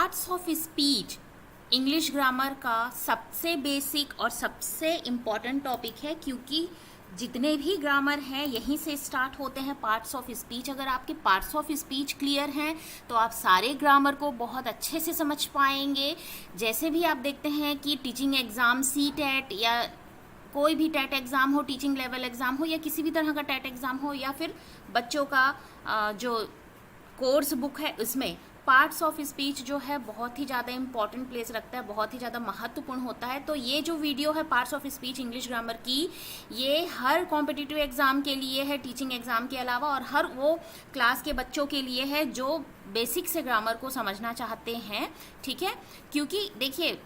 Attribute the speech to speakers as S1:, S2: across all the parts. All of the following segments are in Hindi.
S1: Parts of speech English grammar का सबसे बेसिक और सबसे इम्पॉर्टेंट टॉपिक है, क्योंकि जितने भी ग्रामर हैं यहीं से स्टार्ट होते हैं पार्ट्स ऑफ स्पीच। अगर आपके पार्ट्स ऑफ स्पीच क्लियर हैं तो आप सारे ग्रामर को बहुत अच्छे से समझ पाएंगे। जैसे भी आप देखते हैं कि टीचिंग एग्ज़ाम सी-टेट या कोई भी टेट एग्ज़ाम हो, टीचिंग लेवल एग्ज़ाम हो या किसी भी तरह का टेट एग्ज़ाम हो, या फिर बच्चों का जो कोर्स बुक है उसमें पार्ट्स ऑफ स्पीच जो है बहुत ही ज़्यादा इंपॉर्टेंट प्लेस रखता है, बहुत ही ज़्यादा महत्वपूर्ण होता है। तो ये जो वीडियो है parts of speech English grammar की, ये हर कॉम्पिटिटिव एग्ज़ाम के लिए है, टीचिंग एग्ज़ाम के अलावा, और हर वो क्लास के बच्चों के लिए है जो बेसिक से ग्रामर को समझना चाहते हैं। ठीक है, क्योंकि देखिए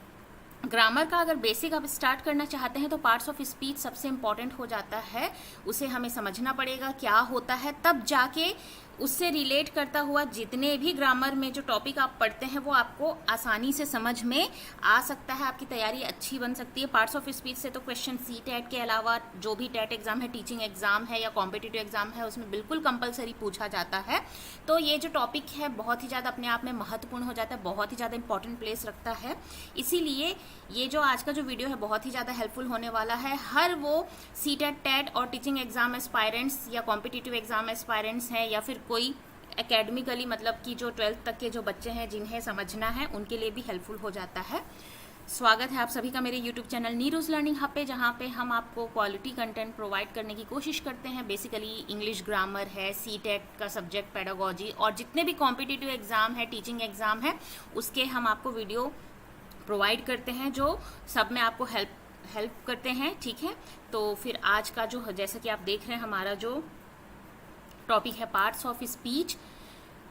S1: ग्रामर का अगर बेसिक आप स्टार्ट करना चाहते हैं तो पार्ट्स ऑफ स्पीच सबसे इम्पॉर्टेंट हो जाता है। उसे हमें समझना पड़ेगा क्या होता है, तब जाके उससे रिलेट करता हुआ जितने भी ग्रामर में जो टॉपिक आप पढ़ते हैं वो आपको आसानी से समझ में आ सकता है, आपकी तैयारी अच्छी बन सकती है। पार्ट्स ऑफ स्पीच से तो क्वेश्चन सी-टेट के अलावा जो भी टेट एग्ज़ाम है, टीचिंग एग्ज़ाम है या कॉम्पिटिटिव एग्ज़ाम है, उसमें बिल्कुल कंपलसरी पूछा जाता है। तो ये जो टॉपिक है बहुत ही ज़्यादा अपने आप में महत्वपूर्ण हो जाता है, बहुत ही ज़्यादा इंपॉर्टेंट प्लेस रखता है। इसीलिए ये जो आज का जो वीडियो है बहुत ही ज़्यादा हेल्पफुल होने वाला है। हर वो सी-टेट, टेट और टीचिंग एग्ज़ाम एस्पायरेंट्स या कॉम्पिटिटिव एग्ज़ाम एस्पायरेंट्स हैं या फिर कोई एकेडमिकली मतलब कि जो 12th तक के जो बच्चे हैं जिन्हें समझना है उनके लिए भी हेल्पफुल हो जाता है। स्वागत है आप सभी का मेरे यूट्यूब चैनल नीरूज लर्निंग हब पे, जहाँ पे हम आपको क्वालिटी कंटेंट प्रोवाइड करने की कोशिश करते हैं। बेसिकली इंग्लिश ग्रामर है, सी-टेट का सब्जेक्ट पेडागोजी, और जितने भी कॉम्पिटिटिव एग्ज़ाम है, टीचिंग एग्ज़ाम है, उसके हम आपको वीडियो प्रोवाइड करते हैं जो सब में आपको हेल्प करते हैं। ठीक है, तो फिर आज का जो जैसा कि आप देख रहे हैं हमारा जो टॉपिक है पार्ट्स ऑफ स्पीच,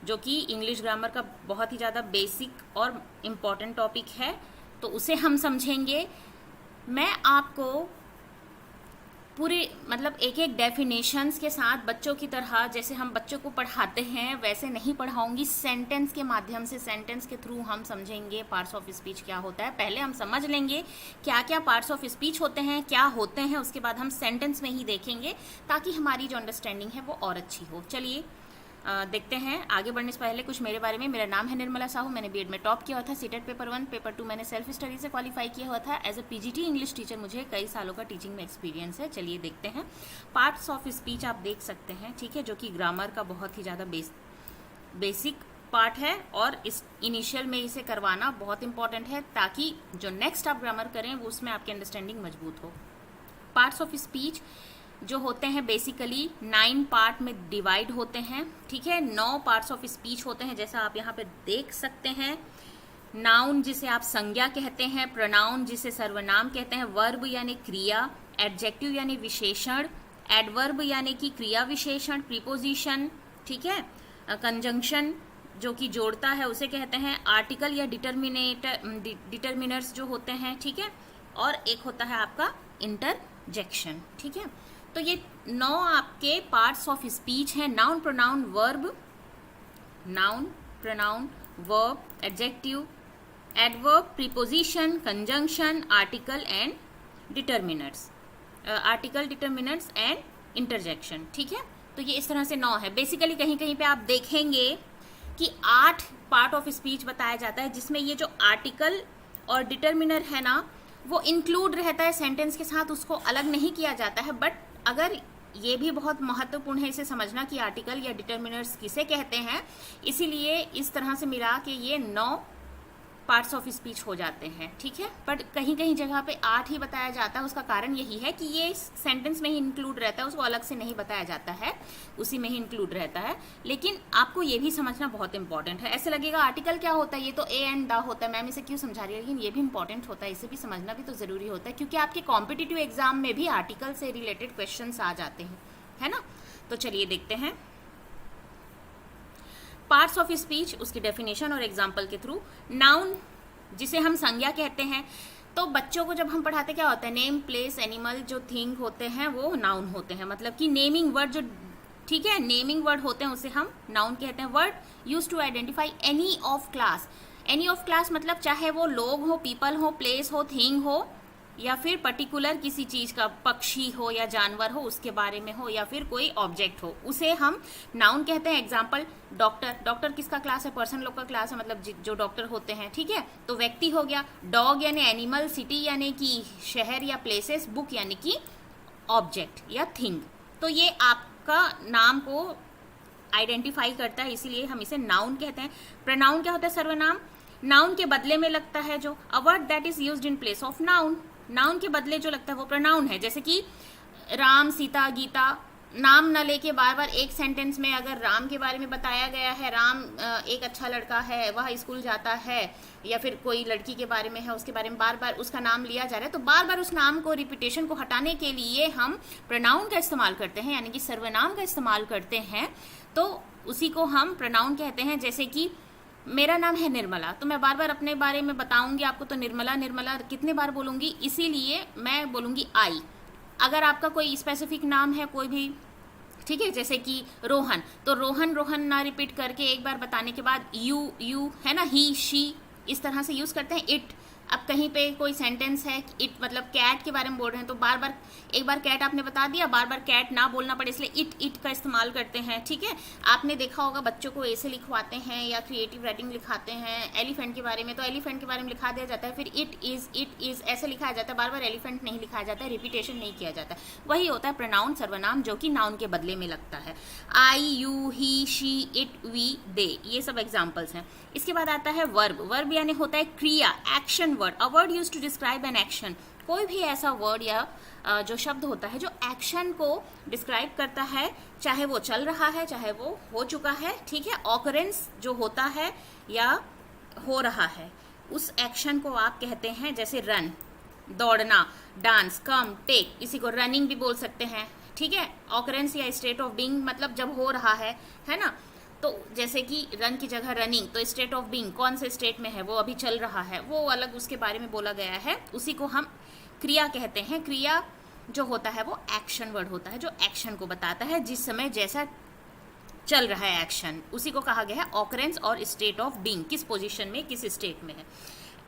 S1: जो कि इंग्लिश ग्रामर का बहुत ही ज़्यादा बेसिक और इम्पॉर्टेंट टॉपिक है, तो उसे हम समझेंगे। मैं आपको पूरे मतलब एक एक डेफिनेशंस के साथ बच्चों की तरह जैसे हम बच्चों को पढ़ाते हैं वैसे नहीं पढ़ाऊंगी, सेंटेंस के माध्यम से, सेंटेंस के थ्रू हम समझेंगे पार्ट्स ऑफ स्पीच क्या होता है। पहले हम समझ लेंगे क्या क्या पार्ट्स ऑफ स्पीच होते हैं, क्या होते हैं, उसके बाद हम सेंटेंस में ही देखेंगे ताकि हमारी जो अंडरस्टैंडिंग है वो और अच्छी हो। चलिए देखते हैं। आगे बढ़ने से पहले कुछ मेरे बारे में। मेरा नाम है निर्मला साहू, मैंने बीएड में टॉप किया हुआ था, सी-टेट पेपर 1, पेपर 2 मैंने सेल्फ स्टडी से क्वालिफाई किया हुआ था। As a PGT English teacher मुझे कई सालों का टीचिंग में एक्सपीरियंस है। चलिए देखते हैं। पार्ट्स ऑफ स्पीच आप देख सकते हैं, ठीक है, जो कि ग्रामर का बहुत ही ज़्यादा बेसिक पार्ट है, और इस इनिशियल में इसे करवाना बहुत इंपॉर्टेंट है ताकि जो नेक्स्ट आप ग्रामर करें वो उसमें आपकी अंडरस्टैंडिंग मजबूत हो। पार्ट्स ऑफ स्पीच जो होते हैं बेसिकली 9 पार्ट में डिवाइड होते हैं। ठीक है, 9 पार्ट्स ऑफ स्पीच होते हैं, जैसा आप यहाँ पे देख सकते हैं। नाउन जिसे आप संज्ञा कहते हैं, प्रोनाउन जिसे सर्वनाम कहते हैं, वर्ब यानी क्रिया, एडजेक्टिव यानी विशेषण, एडवर्ब यानी कि क्रिया विशेषण, प्रीपोजिशन, ठीक है, कंजंक्शन जो कि जोड़ता है उसे कहते हैं, आर्टिकल या डिटर्मिनर्स जो होते हैं, ठीक है, और एक होता है आपका इंटरजेक्शन। ठीक है, तो ये 9 आपके पार्ट्स ऑफ स्पीच हैं। Noun, pronoun, verb, adjective, adverb, preposition, conjunction, article and determiners, and interjection. ठीक है, तो ये इस तरह से 9 है। बेसिकली कहीं कहीं पे आप देखेंगे कि 8 पार्ट ऑफ स्पीच बताया जाता है, जिसमें ये जो आर्टिकल और डिटर्मिनर है ना वो इंक्लूड रहता है सेंटेंस के साथ, उसको अलग नहीं किया जाता है। बट अगर ये भी बहुत महत्वपूर्ण है इसे समझना कि आर्टिकल या डिटर्मिनर्स किसे कहते हैं, इसीलिए इस तरह से मिला के ये 9 पार्ट्स ऑफ स्पीच हो जाते हैं। ठीक है, बट कहीं कहीं जगह पे 8 ही बताया जाता है। उसका कारण यही है कि ये सेंटेंस में ही इंक्लूड रहता है, उसको अलग से नहीं बताया जाता है, उसी में ही इंक्लूड रहता है। लेकिन आपको ये भी समझना बहुत इंपॉर्टेंट है। ऐसे लगेगा आर्टिकल क्या होता है, ये तो ए एंड द होता है, मैम इसे क्यों समझा रही है, लेकिन ये भी इंपॉर्टेंट होता है, इसे भी समझना भी तो ज़रूरी होता है, क्योंकि आपके कॉम्पिटिटिव एग्जाम में भी आर्टिकल से रिलेटेड क्वेश्चन आ जाते हैं, है ना। तो चलिए देखते हैं पार्ट्स ऑफ स्पीच, उसकी डेफिनेशन और एग्जाम्पल के थ्रू। नाउन जिसे हम संज्ञा कहते हैं, तो बच्चों को जब हम पढ़ाते क्या होता है, नेम, प्लेस, एनिमल जो थिंग होते हैं वो नाउन होते हैं, मतलब कि नेमिंग वर्ड जो, ठीक है, नेमिंग वर्ड होते हैं उसे हम नाउन कहते हैं। Word use to identify any of class, any of class मतलब चाहे वो लोग हो, पीपल हो, प्लेस हो, थिंग हो, या फिर पर्टिकुलर किसी चीज का, पक्षी हो या जानवर हो उसके बारे में हो, या फिर कोई ऑब्जेक्ट हो, उसे हम नाउन कहते हैं। एग्जाम्पल डॉक्टर, डॉक्टर किसका क्लास है? पर्सन लोग का क्लास है, मतलब जो डॉक्टर होते हैं, ठीक है। तो व्यक्ति हो गया, डॉग यानी एनिमल, सिटी यानी कि शहर या प्लेसेस, बुक यानी कि ऑब्जेक्ट या थिंग। तो ये आपका नाम को आइडेंटिफाई करता है, इसीलिए हम इसे नाउन कहते हैं। प्रोनाउन क्या होता है? सर्वनाम। नाउन के बदले में लगता है जो, a word that is used in place of noun. Noun के बदले जो लगता है वो प्रोनाउन है। जैसे कि राम, सीता, गीता, नाम न लेके बार बार एक सेंटेंस में अगर राम के बारे में बताया गया है, राम एक अच्छा लड़का है, वह स्कूल जाता है, या फिर कोई लड़की के बारे में है, उसके बारे में बार बार उसका नाम लिया जा रहा है, तो बार बार उस नाम को, रिपीटेशन को हटाने के लिए हम प्रोनाउन का इस्तेमाल करते हैं, यानी कि सर्वनाम का इस्तेमाल करते हैं। तो उसी को हम प्रोनाउन कहते हैं। जैसे कि मेरा नाम है निर्मला, तो मैं बार बार अपने बारे में बताऊंगी आपको, तो निर्मला निर्मला कितने बार बोलूंगी, इसीलिए मैं बोलूंगी आई। अगर आपका कोई स्पेसिफिक नाम है कोई भी, ठीक है, जैसे कि रोहन, तो रोहन रोहन ना रिपीट करके एक बार बताने के बाद यू है ना, ही शी, इस तरह से यूज करते हैं। इट, अब कहीं पे कोई सेंटेंस है, इट मतलब कैट के बारे में बोल रहे हैं, तो बार बार एक बार कैट आपने बता दिया, बार बार कैट ना बोलना पड़े, इसलिए इट का इस्तेमाल करते हैं, ठीक है। आपने देखा होगा बच्चों को ऐसे लिखवाते हैं या क्रिएटिव राइटिंग लिखाते हैं एलिफेंट के बारे में, तो एलिफेंट के बारे में लिखा दिया जाता है, फिर इट इज ऐसे लिखाया जाता है, बार बार एलिफेंट नहीं लिखाया जाता है, रिपीटेशन नहीं किया जाता है। वही होता है प्रोनाउन, सर्वनाम, जो कि नाउन के बदले में लगता है। I, you, he, she, it, we, they, ये सब एग्जाम्पल्स हैं। इसके बाद आता है वर्ब। वर्ब यानी होता है क्रिया, action word, a word used to describe an action. कोई भी ऐसा वर्ड या जो शब्द होता है जो एक्शन को डिस्क्राइब करता है, चाहे वो चल रहा है चाहे वो हो चुका है, ठीक है। ऑकरेंस जो होता है या हो रहा है, उस एक्शन को आप कहते हैं, जैसे रन, दौड़ना, डांस, कम, टेक, इसी को रनिंग भी बोल सकते हैं, ठीक है। ऑकरेंस या स्टेट ऑफ बीइंग मतलब जब हो रहा है ना। तो जैसे कि रन की जगह रनिंग, तो स्टेट ऑफ बीइंग कौन से स्टेट में है, वो अभी चल रहा है, वो अलग उसके बारे में बोला गया है, उसी को हम क्रिया कहते हैं। क्रिया जो होता है वो एक्शन वर्ड होता है, जो एक्शन को बताता है, जिस समय जैसा चल रहा है एक्शन, उसी को कहा गया है ऑकरेंस। और स्टेट ऑफ बीइंग, किस पोजीशन में, किस स्टेट में है।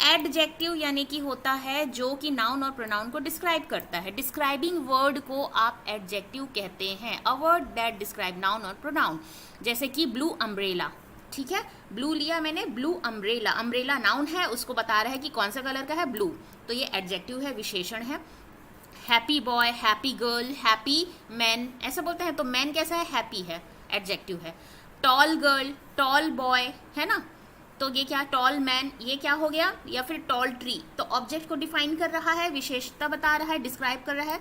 S1: एडजेक्टिव यानी कि होता है जो कि नाउन और प्रोनाउन को डिस्क्राइब करता है। डिस्क्राइबिंग वर्ड को आप एडजेक्टिव कहते हैं, a word that describe noun और प्रोनाउन। जैसे कि ब्लू अम्ब्रेला, ठीक है, ब्लू लिया मैंने, ब्लू अम्ब्रेला, अम्ब्रेला नाउन है, उसको बता रहा है कि कौन सा कलर का है, ब्लू, तो ये एडजेक्टिव है, विशेषण है। Happy boy, happy girl, happy man, ऐसा बोलते हैं, तो मैन कैसा है, हैप्पी है, एडजेक्टिव है। टॉल गर्ल, टॉल बॉय, है ना, तो ये क्या, टॉल मैन, ये क्या हो गया, या फिर टॉल ट्री, तो ऑब्जेक्ट को डिफाइन कर रहा है, विशेषता बता रहा है, डिस्क्राइब कर रहा है।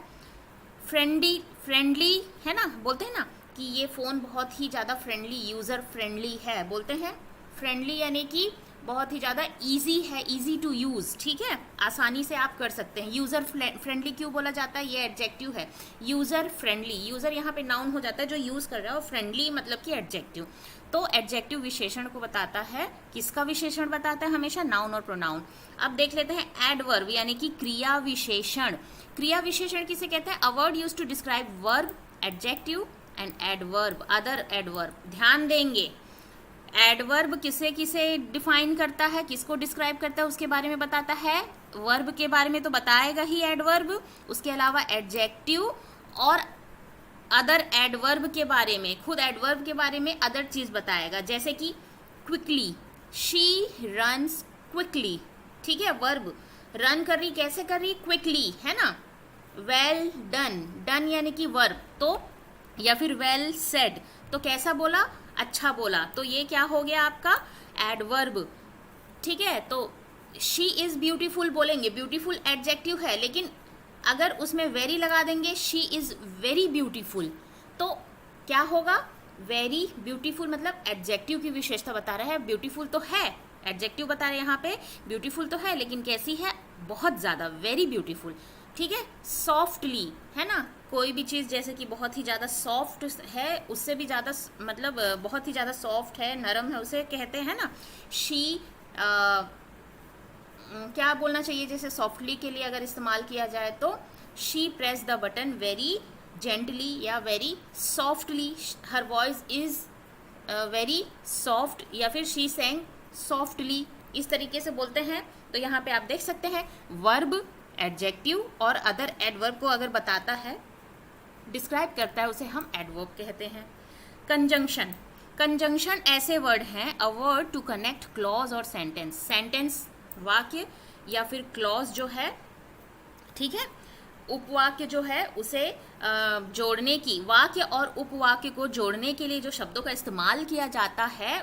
S1: फ्रेंडली है ना, बोलते हैं ना कि ये फ़ोन बहुत ही ज़्यादा फ्रेंडली, यूज़र फ्रेंडली है, बोलते हैं। फ्रेंडली यानी कि बहुत ही ज़्यादा ईजी है, ईजी टू यूज़, ठीक है, आसानी से आप कर सकते हैं। यूज़र फ्रेंडली क्यों बोला जाता है, ये एडजेक्टिव है। यूज़र फ्रेंडली, यूज़र यहाँ पे नाउन हो जाता है जो यूज़ कर रहा है, और फ्रेंडली मतलब कि एडजेक्टिव। तो एडजेक्टिव विशेषण को बताता है, किसका विशेषण बताता है, हमेशा नाउन और प्रोनाउन। अब देख लेते हैं एडवर्ब यानी कि क्रिया विशेषण। क्रिया विशेषण किसे कहते हैं, a word used to describe verb, adjective and adverb, other adverb. ध्यान देंगे, एडवर्ब किसे किसे डिफाइन करता है, किसको डिस्क्राइब करता है, उसके बारे में बताता है। वर्ब के बारे में तो बताएगा ही एडवर्ब, उसके अलावा एडजेक्टिव और अदर एडवर्ब के बारे में, खुद एडवर्ब के बारे में अदर चीज बताएगा। जैसे कि क्विकली, शी रन्स क्विकली, ठीक है, वर्ब, रन कर रही, कैसे कर रही, क्विकली, है ना। वेल डन, डन यानी कि वर्ब, तो या फिर वेल सेड, तो कैसा बोला, अच्छा बोला, तो ये क्या हो गया आपका एडवर्ब, ठीक है। तो शी इज ब्यूटीफुल बोलेंगे, ब्यूटीफुल एडजेक्टिव है, लेकिन अगर उसमें वेरी लगा देंगे, शी इज वेरी ब्यूटीफुल, तो क्या होगा, वेरी ब्यूटीफुल मतलब एडजेक्टिव की विशेषता बता रहा है। ब्यूटीफुल तो है, एडजेक्टिव बता रहे हैं यहाँ पे, ब्यूटीफुल तो है, लेकिन कैसी है, बहुत ज़्यादा, वेरी ब्यूटीफुल, ठीक है। सॉफ्टली, है ना, कोई भी चीज़ जैसे कि बहुत ही ज़्यादा सॉफ्ट है, उससे भी ज़्यादा मतलब बहुत ही ज़्यादा सॉफ्ट है, नरम है, उसे कहते हैं ना शी। क्या बोलना चाहिए, जैसे सॉफ्टली के लिए अगर इस्तेमाल किया जाए तो she press the button very gently या very softly, her voice is very soft, या फिर शी सेंग सॉफ्टली, इस तरीके से बोलते हैं। तो यहाँ पे आप देख सकते हैं वर्ब, एडजेक्टिव और अदर एडवर्ब को अगर बताता है, डिस्क्राइब करता है, उसे हम एडवर्ब कहते हैं। कंजंक्शन, कंजंक्शन ऐसे वर्ड हैं, a word to connect clause और सेंटेंस, सेंटेंस वाक्य या फिर क्लॉज जो है, ठीक है, उपवाक्य जो है उसे जोड़ने की, वाक्य और उपवाक्य को जोड़ने के लिए जो शब्दों का इस्तेमाल किया जाता है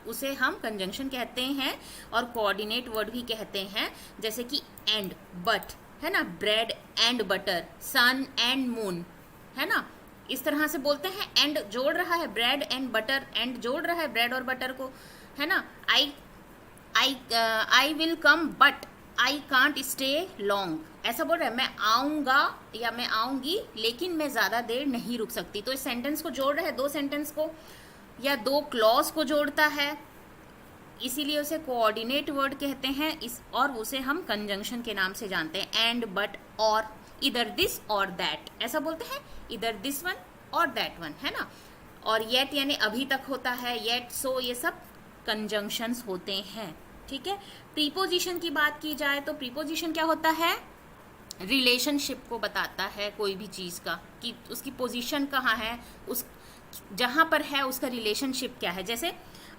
S1: उसे हम कंजंक्शन कहते हैं और कोऑर्डिनेट वर्ड भी कहते हैं, जैसे कि एंड, बट, है ना, bread and butter, sun and moon, है ना, इस तरह से बोलते हैं। एंड जोड़ रहा है ब्रेड एंड बटर, एंड जोड़ रहा है ब्रेड और बटर को, है ना। I will come but I can't stay long, ऐसा बोल रहा है, मैं आऊँगा या मैं आऊँगी लेकिन मैं ज़्यादा देर नहीं रुक सकती। तो इस सेंटेंस को जोड़ रहा है, दो सेंटेंस को या दो क्लॉज को जोड़ता है, इसीलिए उसे कोऑर्डिनेट वर्ड कहते हैं और उसे हम कंजंक्शन के नाम से जानते हैं। एंड, बट, और, इधर दिस और दैट, ऐसा बोलते हैं, इधर दिस वन और दैट वन, है ना। और येट यानी अभी तक होता है, येट, सो, ये सब कंजंक्शंस होते हैं, ठीक है। प्रीपोजिशन की बात की जाए तो प्रीपोजिशन क्या होता है, रिलेशनशिप को बताता है कोई भी चीज़ का, कि उसकी पोजीशन कहाँ है, उस जहाँ पर है उसका रिलेशनशिप क्या है। जैसे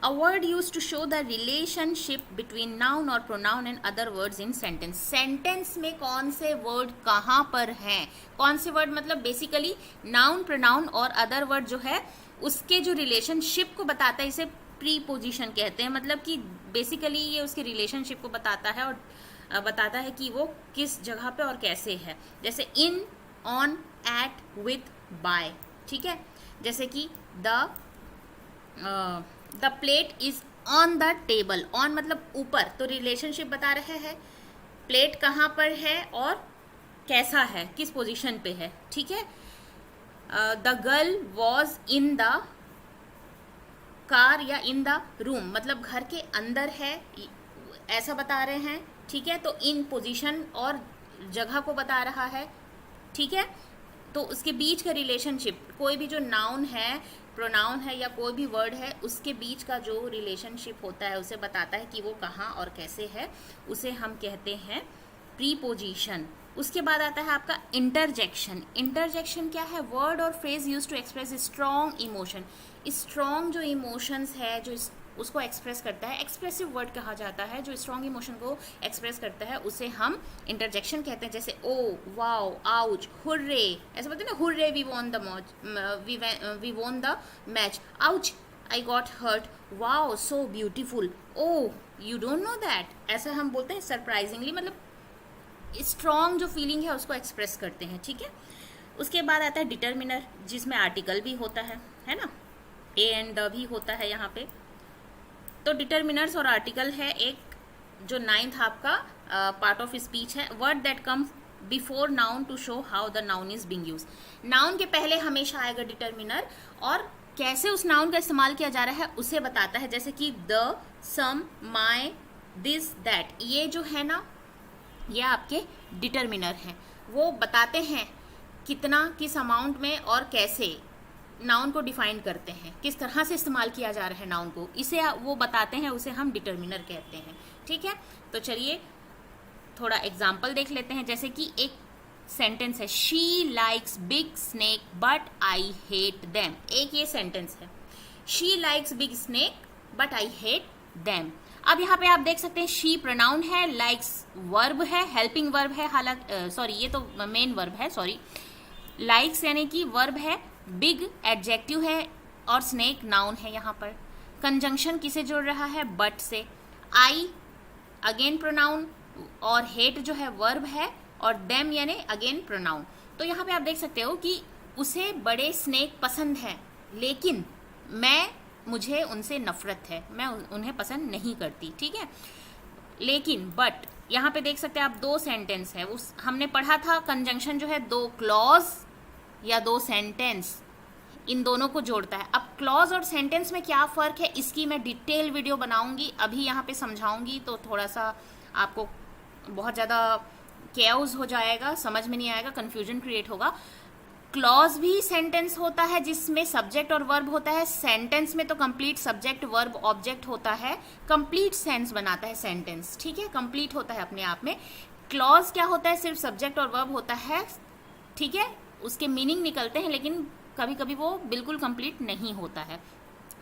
S1: a word use to show the relationship between noun और pronoun and other words in sentence, sentence में कौन से वर्ड कहाँ पर हैं, कौन से वर्ड मतलब बेसिकली नाउन, प्रोनाउन और अदर वर्ड जो है उसके जो रिलेशनशिप को बताता है, इसे प्रीपोजिशन कहते हैं। मतलब कि बेसिकली ये उसके रिलेशनशिप को बताता है और बताता है कि वो किस जगह पे और कैसे है। जैसे इन, ऑन, एट, विथ, बाय, ठीक है। जैसे कि the plate is on the table, on मतलब ऊपर, तो रिलेशनशिप बता रहे हैं प्लेट कहाँ पर है और कैसा है, किस पोजीशन पे है, ठीक है। The girl was in the car या इन द रूम, मतलब घर के अंदर है, ऐसा बता रहे हैं, ठीक है। तो इन पोजीशन और जगह को बता रहा है, ठीक है। तो उसके बीच का रिलेशनशिप, कोई भी जो नाउन है, प्रोनाउन है या कोई भी वर्ड है, उसके बीच का जो रिलेशनशिप होता है उसे बताता है कि वो कहाँ और कैसे है, उसे हम कहते हैं प्रीपोजिशन। उसके बाद आता है आपका इंटरजेक्शन। इंटरजेक्शन क्या है, वर्ड और phrase use to express strong emotion, strong जो इमोशंस है जो उसको एक्सप्रेस करता है, एक्सप्रेसिव वर्ड कहा जाता है, जो स्ट्रॉन्ग इमोशन को एक्सप्रेस करता है उसे हम इंटरजेक्शन कहते हैं। जैसे ओ, वाओ, आउच, हुर्रे, ऐसा बोलते हैं ना, hurray we won the match, ouch I got hurt, wow so beautiful, oh you don't know that, ऐसा हम बोलते हैं सरप्राइजिंगली, मतलब स्ट्रॉन्ग जो फीलिंग है उसको एक्सप्रेस करते हैं, ठीक है। उसके बाद आता है डिटर्मिनर, जिसमें आर्टिकल भी होता है ना, ए एंड द भी होता है यहाँ पे। तो डिटर्मिनर्स और आर्टिकल है एक जो 9th आपका पार्ट ऑफ स्पीच है। Word that come before noun to show how the noun is being use, noun के पहले हमेशा आएगा डिटर्मिनर और कैसे उस नाउन का इस्तेमाल किया जा रहा है उसे बताता है। जैसे कि the, some, my, this, that, ये जो है ना ये आपके डिटर्मिनर हैं, वो बताते हैं कितना, किस अमाउंट में और कैसे नाउन को डिफाइन करते हैं, किस तरह से इस्तेमाल किया जा रहा है नाउन को, इसे वो बताते हैं, उसे हम डिटर्मिनर कहते हैं, ठीक है। तो चलिए थोड़ा एग्जाम्पल देख लेते हैं। जैसे कि एक सेंटेंस है, she likes big snake but I hate them, एक ये सेंटेंस है, she likes big snake but I hate them. अब यहाँ पे आप देख सकते हैं शी प्रोनाउन है, लाइक्स वर्ब है, हेल्पिंग वर्ब है, हालांकि सॉरी ये तो मेन वर्ब है, सॉरी, लाइक्स यानी कि वर्ब है, बिग एडजेक्टिव है और स्नेक नाउन है। यहाँ पर कंजंक्शन किसे जोड़ रहा है, बट से, आई अगेन प्रोनाउन और हेट जो है वर्ब है और देम यानी अगेन प्रोनाउन। तो यहाँ पे आप देख सकते हो कि उसे बड़े स्नेक पसंद है लेकिन मुझे उनसे नफरत है, मैं उन्हें पसंद नहीं करती, ठीक है। लेकिन बट यहाँ पे देख सकते हैं आप दो सेंटेंस है, उस हमने पढ़ा था कंजंक्शन जो है दो क्लॉज या दो सेंटेंस, इन दोनों को जोड़ता है। अब क्लॉज और सेंटेंस में क्या फ़र्क है इसकी मैं डिटेल वीडियो बनाऊंगी, अभी यहाँ पे समझाऊंगी तो थोड़ा सा आपको बहुत ज़्यादा केओस हो जाएगा, समझ में नहीं आएगा, कन्फ्यूजन क्रिएट होगा। क्लॉज भी सेंटेंस होता है जिसमें सब्जेक्ट और वर्ब होता है, सेंटेंस में तो कंप्लीट सब्जेक्ट वर्ब ऑब्जेक्ट होता है, कंप्लीट सेंस बनाता है सेंटेंस, ठीक है, कंप्लीट होता है अपने आप में। क्लॉज क्या होता है, सिर्फ सब्जेक्ट और वर्ब होता है, ठीक है, उसके मीनिंग निकलते हैं लेकिन कभी कभी वो बिल्कुल कंप्लीट नहीं होता है,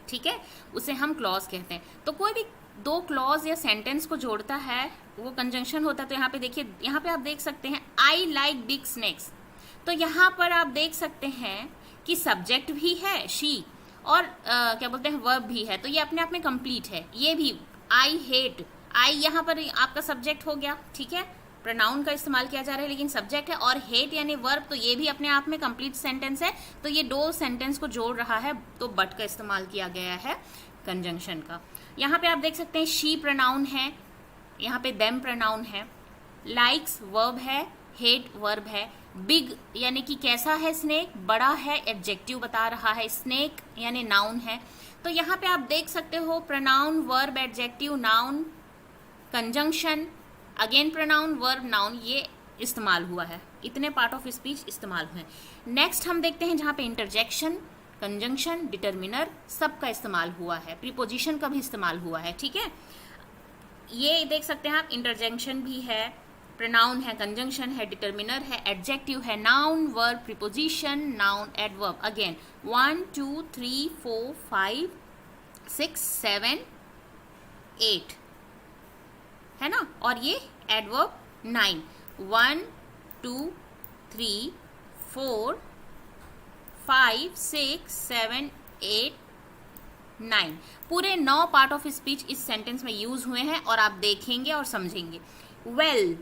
S1: ठीक है, उसे हम क्लॉज कहते हैं। तो कोई भी दो क्लॉज या सेंटेंस को जोड़ता है वो कंजंक्शन होता है। तो यहाँ पे देखिए, यहाँ पे आप देख सकते हैं आई लाइक बिग स्नैक्स। तो यहाँ पर आप देख सकते हैं कि सब्जेक्ट भी है शी और क्या बोलते हैं वर्ब भी है, तो ये अपने आप में कंप्लीट है। ये भी आई हेट, आई यहाँ पर आपका सब्जेक्ट हो गया, ठीक है, प्रोनाउन का इस्तेमाल किया जा रहा है लेकिन सब्जेक्ट है, और हेट यानी वर्ब, तो ये भी अपने आप में कंप्लीट सेंटेंस है। तो ये दो सेंटेंस को जोड़ रहा है, तो बट का इस्तेमाल किया गया है कंजंक्शन का। यहाँ पे आप देख सकते हैं शी प्रोनाउन है, यहाँ पे देम प्रोनाउन है, लाइक्स वर्ब है, हेट वर्ब है, बिग यानी कि कैसा है स्नेक, बड़ा है, एडजेक्टिव बता रहा है, स्नेक यानी नाउन है। तो यहाँ पे आप देख सकते हो pronoun verb adjective noun conjunction again pronoun verb noun, ये इस्तेमाल हुआ है, इतने पार्ट ऑफ स्पीच इस्तेमाल हुए हैं। नेक्स्ट हम देखते हैं जहाँ पे इंटरजेक्शन, कंजंक्शन, डिटर्मिनर सबका इस्तेमाल हुआ है, प्रीपोजिशन का भी इस्तेमाल हुआ है, ठीक है। ये देख सकते हैं आप, इंटरजेक्शन भी है, प्रोनाउन है, कंजंक्शन है, डिटर्मिनर है, एडजेक्टिव है, noun verb preposition noun adverb. Again 1 2 3 4 5 6 7 8 है ना, और ये एडवर्ब 9 1 2 3 4 5 6 7 8 9 पूरे 9 पार्ट ऑफ स्पीच इस सेंटेंस में यूज हुए हैं और आप देखेंगे और समझेंगे। वेल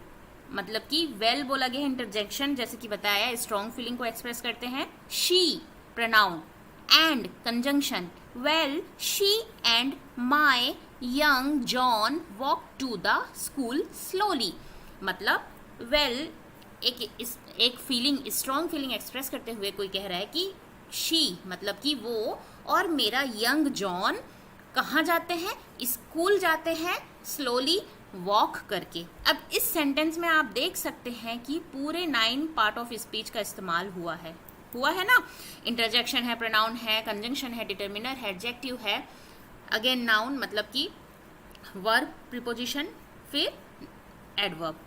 S1: मतलब कि वेल बोला गया है, इंटरजेक्शन जैसे कि बताया स्ट्रॉन्ग फीलिंग को एक्सप्रेस करते हैं। She pronoun and conjunction, well she and my young John walk to the school slowly, मतलब वेल एक फीलिंग स्ट्रॉन्ग फीलिंग एक्सप्रेस करते हुए कोई कह रहा है कि शी मतलब कि वो और मेरा यंग जॉन कहाँ जाते हैं, स्कूल जाते हैं, स्लोली वॉक करके। अब इस सेंटेंस में आप देख सकते हैं कि पूरे 9 पार्ट ऑफ स्पीच का इस्तेमाल हुआ है ना। इंटरजेक्शन है, प्रोनाउन है, कंजंक्शन है, डिटर्मिनर है, एडजेक्टिव है, अगेन नाउन मतलब कि वर्ब प्रीपोजिशन, फिर एडवर्ब।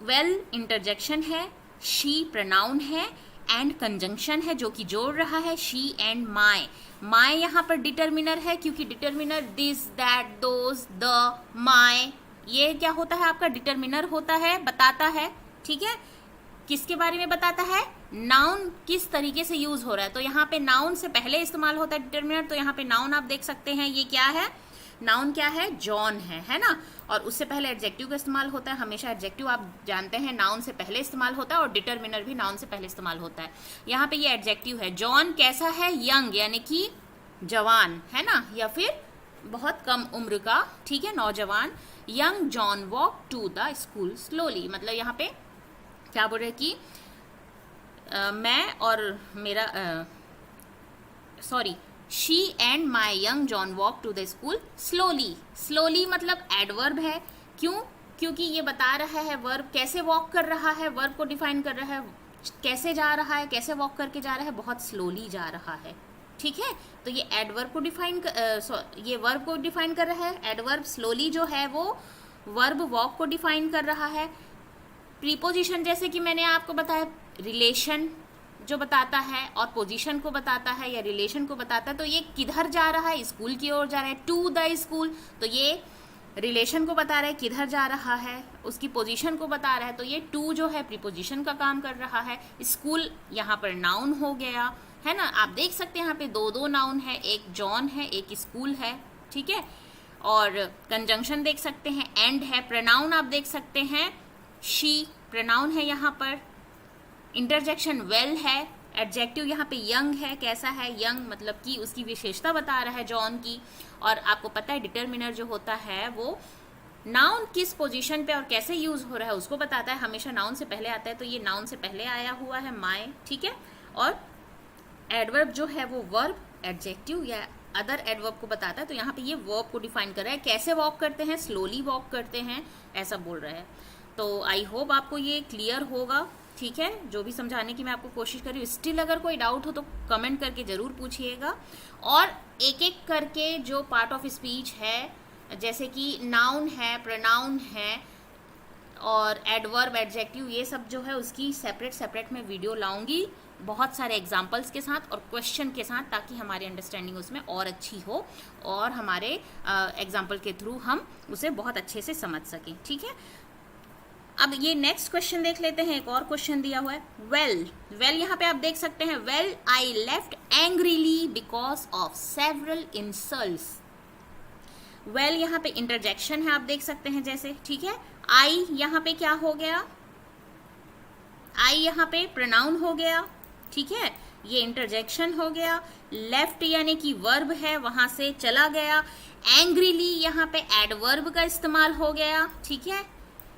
S1: वेल इंटरजेक्शन है, शी प्रोनाउन है, एंड कंजंक्शन है जो कि जोड़ रहा है शी एंड माय। माय यहाँ पर डिटर्मिनर है क्योंकि determiner this that those the my, ये क्या होता है आपका डिटर्मिनर होता है, बताता है, ठीक है, किसके बारे में बताता है, नाउन किस तरीके से यूज हो रहा है। तो यहाँ पे नाउन से पहले इस्तेमाल होता है डिटर्मिनर, तो यहाँ पे नाउन आप देख सकते हैं ये क्या है, नाउन क्या है, जॉन है ना, और उससे पहले एडजेक्टिव का इस्तेमाल होता है। हमेशा एडजेक्टिव आप जानते हैं नाउन से पहले इस्तेमाल होता है और डिटर्मिनर भी नाउन से पहले इस्तेमाल होता है। यहाँ पे ये एडजेक्टिव है, जॉन कैसा है, यंग यानी कि जवान है ना, या फिर बहुत कम उम्र का, ठीक है, नौजवान। Young John walk to the school slowly, मतलब यहाँ पे क्या बोल रहे कि मैं और मेरा sorry she and my young John walk to the school slowly. Slowly मतलब एडवर्ब है, क्यों, क्योंकि ये बता रहा है वर्ब कैसे वॉक कर रहा है, वर्ब को डिफाइन कर रहा है, कैसे जा रहा है, कैसे वॉक करके जा रहा है, बहुत स्लोली जा रहा है, ठीक है। तो ये एडवर्ब को डिफाइन ये वर्ब को डिफाइन कर रहा है, एडवर्ब स्लोली जो है वो वर्ब वॉक को डिफाइन कर रहा है। प्रीपोजिशन जैसे कि मैंने आपको बताया रिलेशन जो बताता है और पोजीशन को बताता है या रिलेशन को बताता है, तो ये किधर जा रहा है, स्कूल की ओर जा रहा है, टू द स्कूल, तो ये रिलेशन को बता रहा है किधर जा रहा है, उसकी पोजीशन को बता रहा है, तो ये टू जो है प्रीपोजिशन का काम कर रहा है। स्कूल यहाँ पर नाउन हो गया है ना, आप देख सकते हैं यहाँ पे दो नाउन है, एक जॉन है, एक स्कूल है, ठीक है। और कंजंक्शन देख सकते हैं, एंड है, प्रोनाउन आप देख सकते हैं, शी प्रोनाउन है यहाँ पर, इंटरजेक्शन वेल है, एडजेक्टिव यहाँ पे यंग है, कैसा है, यंग मतलब कि उसकी विशेषता बता रहा है जॉन की। और आपको पता है डिटर्मिनर जो होता है वो नाउन किस पोजीशन पे और कैसे यूज हो रहा है उसको बताता है, हमेशा नाउन से पहले आता है, तो ये नाउन से पहले आया हुआ है माय, ठीक है। और एडवर्ब जो है वो वर्ब, एडजेक्टिव या अदर एडवर्ब को बताता है, तो यहाँ पे ये वर्ब को डिफाइन कर रहा है, कैसे वॉक करते हैं, स्लोली वॉक करते हैं, ऐसा बोल रहा है। तो आई होप आपको ये क्लियर होगा, ठीक है, जो भी समझाने की मैं आपको कोशिश कर रही हूँ। स्टिल अगर कोई डाउट हो तो कमेंट करके ज़रूर पूछिएगा। और एक एक करके जो पार्ट ऑफ स्पीच है, जैसे कि नाउन है, प्रोनाउन है, और एडवर्ब, एडजेक्टिव, ये सब जो है उसकी सेपरेट मैं वीडियो लाऊंगी बहुत सारे एग्जाम्पल्स के साथ और क्वेश्चन के साथ, ताकि हमारी अंडरस्टैंडिंग उसमें और अच्छी हो और हमारे एग्जाम्पल के थ्रू हम उसे बहुत अच्छे से समझ सकें। ठीक है, अब ये नेक्स्ट क्वेश्चन देख लेते हैं। एक और क्वेश्चन दिया हुआ है, वेल यहाँ पे आप देख सकते हैं, well I left angrily because of several insults. Well यहाँ पे इंटरजेक्शन है, आप देख सकते हैं जैसे, ठीक है। आई यहाँ पे क्या हो गया, आई यहाँ पे प्रोनाउन हो गया, ठीक है, ये इंटरजेक्शन हो गया। लेफ्ट यानी कि वर्ब है, वहां से चला गया। एंग्रीली यहाँ पे एडवर्ब का इस्तेमाल हो गया, ठीक है।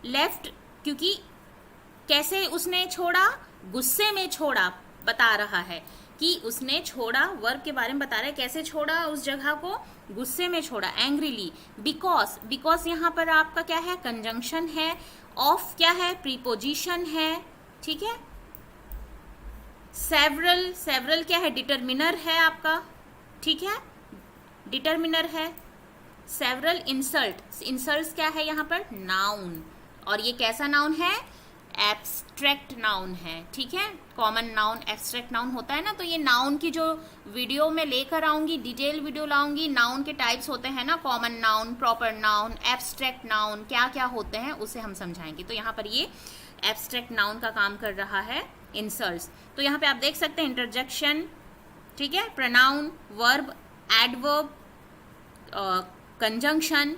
S1: लेफ्ट क्योंकि कैसे उसने छोड़ा, गुस्से में छोड़ा, बता रहा है कि उसने छोड़ा, वर्ब के बारे में बता रहा है कैसे छोड़ा उस जगह को, गुस्से में छोड़ा, एंग्रीली। बिकॉज यहाँ पर आपका क्या है, कंजंक्शन है। ऑफ क्या है, प्रीपोजिशन है, ठीक है। सेवरल क्या है, डिटरमिनर है आपका, ठीक है, डिटरमिनर है। सेवरल इंसल्ट क्या है यहाँ पर, नाउन, और ये कैसा नाउन है, एब्स्ट्रैक्ट नाउन है, ठीक है। कॉमन नाउन, एब्स्ट्रैक्ट नाउन होता है ना, तो ये नाउन की जो वीडियो में लेकर आऊंगी, डिटेल वीडियो लाऊंगी। नाउन के टाइप्स होते हैं ना, common noun, proper noun, abstract noun, क्या क्या होते हैं उसे हम समझाएंगे। तो यहाँ पर ये एब्स्ट्रैक्ट नाउन का काम कर रहा है इंसल्ट्स। तो यहाँ पे आप देख सकते हैं इंटरजेक्शन, ठीक है, प्रोनाउन, वर्ब, एडवर्ब, कंजंक्शन,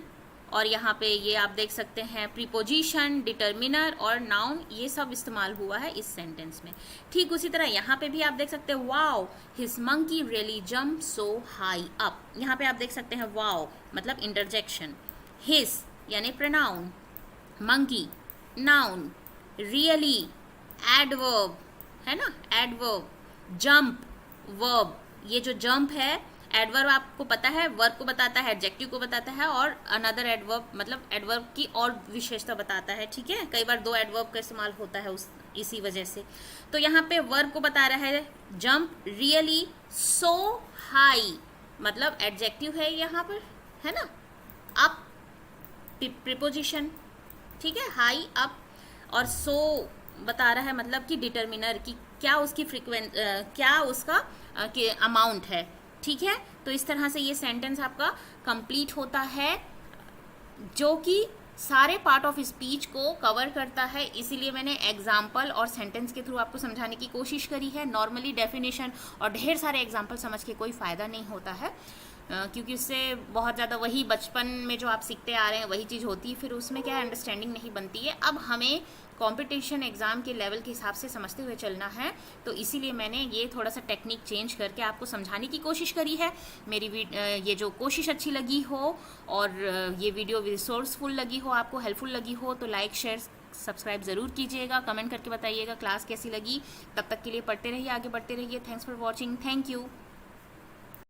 S1: और यहाँ पे ये आप देख सकते हैं प्रीपोजिशन, डिटरमिनर और नाउन, ये सब इस्तेमाल हुआ है इस सेंटेंस में। ठीक उसी तरह यहाँ पे भी आप देख सकते हैं, wow his monkey really jump so high up. यहाँ पे आप देख सकते हैं वाओ मतलब इंटरजेक्शन, हिज यानी pronoun, monkey noun, really adverb है ना, एडवर्ब, जंप वर्ब, ये जो जंप है एडवर्ब आपको पता है, वर्ब को बताता है, एडजेक्टिव को बताता है, और अनदर एडवर्ब मतलब एडवर्ब की और विशेषता बताता है, ठीक है। कई बार दो एडवर्ब का इस्तेमाल होता है इसी वजह से। तो यहाँ पे वर्ब को बता रहा है जंप, रियली, सो हाई मतलब एडजेक्टिव है यहाँ पर, है ना, अप प्रीपोजिशन, ठीक है, हाई अप, और सो बता रहा है मतलब कि डिटरमिनर की क्या उसकी क्या उसका अमाउंट है, ठीक है। तो इस तरह से ये सेंटेंस आपका कंप्लीट होता है, जो कि सारे पार्ट ऑफ स्पीच को कवर करता है। इसीलिए मैंने एग्जाम्पल और सेंटेंस के थ्रू आपको समझाने की कोशिश करी है। नॉर्मली डेफिनेशन और ढेर सारे एग्जाम्पल समझ के कोई फ़ायदा नहीं होता है, क्योंकि उससे बहुत ज़्यादा वही बचपन में जो आप सीखते आ रहे हैं वही चीज़ होती है, फिर उसमें क्या अंडरस्टैंडिंग नहीं बनती है। अब हमें कंपटीशन एग्ज़ाम के लेवल के हिसाब से समझते हुए चलना है, तो इसीलिए मैंने ये थोड़ा सा टेक्निक चेंज करके आपको समझाने की कोशिश करी है। मेरी ये जो कोशिश अच्छी लगी हो और ये वीडियो रिसोर्सफुल लगी हो, आपको हेल्पफुल लगी हो, तो लाइक शेयर सब्सक्राइब ज़रूर कीजिएगा, कमेंट करके बताइएगा क्लास कैसी लगी। तब तक के लिए पढ़ते रहिए, आगे बढ़ते रहिए। Thanks for watching, thank you.